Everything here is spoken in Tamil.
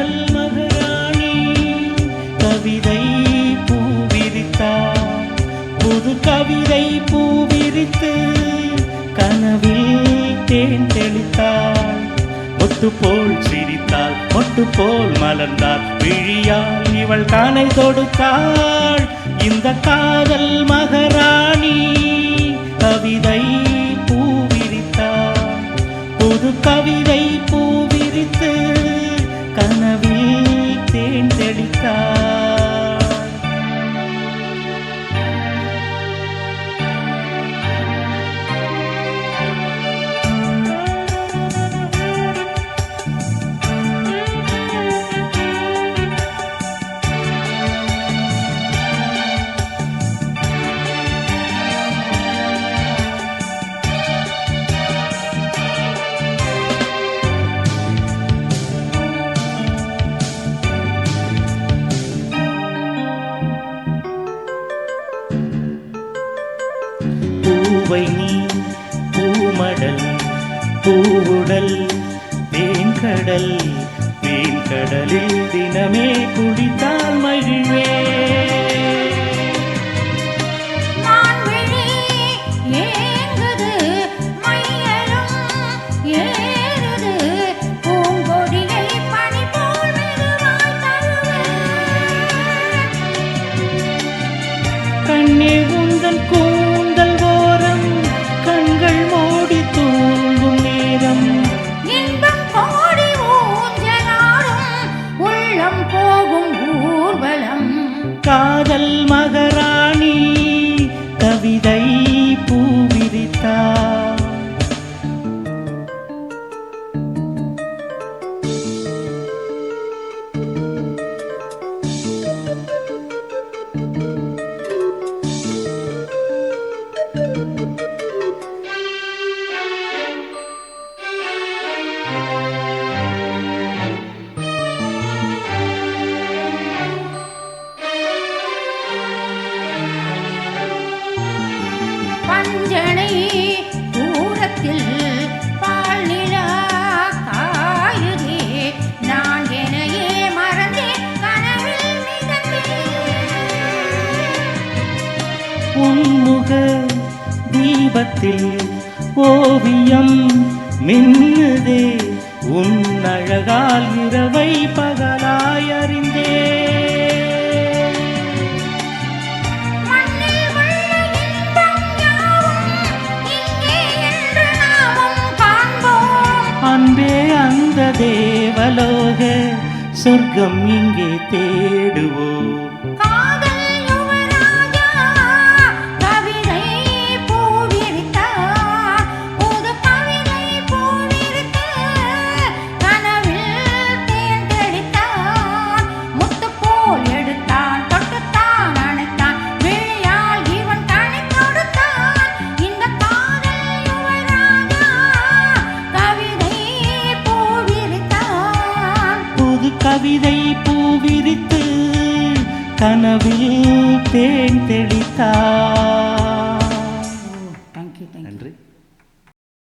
காதல் மகாராணி கவிதை பூவிரித்தாள். புது கவிதை பூவிரித்து கனவில் தேன் தெளித்தாள். முத்து போல் சிரித்தாள், மொட்டு போல் மலர்ந்தாள், விழியால் இவள் கானை தொடுத்தாள். இந்த காதல் மகாராணி கவிதை பூவிரித்தாள். புது கவிதை பூவிரித்து கனவில் தேன் தெளித்தாள். பூவை நீ பூமடல் பூவுடல் தேன்கடல், தேன்கடலில் தினமே குளித்தால் மகிழ்வே. கண்ணே உந்தன் கூந்தல் ஓரம் கண்கள் மூடி தூங்கும் நேரம், இன்பம் கோடி ஊஞ்சலாடும் உள்ளம் போகும் ஊர்வலம். காதல் மகாராணி கவிதை பூவிரித்தாள். பஞ்சனை தூரத்தில் பால் நிலா காயுதே, நான் எனையே மறந்தேன் கனவில் மிதந்தேன். உன்முக தீபத்தில் ஓவியம் மின்னுதே, உன் அழகால் இரவை பகலாய் அறிந்தே. அன்பே அந்த தேவலோக சொர்க்கம் இங்கே தேடுவோம். காதல் யுவராஜா கவிதை பூவிரித்தார். புது கவிதை பூவிரித்து கனவில் தேன் தெளித்தார். முத்து போல் எடுத்தான், தொட்டுத்தான், அணைத்தான், விழியால் இவன் கனி கொடுத்தான். இந்த காதல் யுவராஜா கவிதை பூவிரித்தான். புது கவிதை பூவிரித்து கனவில் தேன் தெளித்தார். தேங்க்யூ. நன்றி.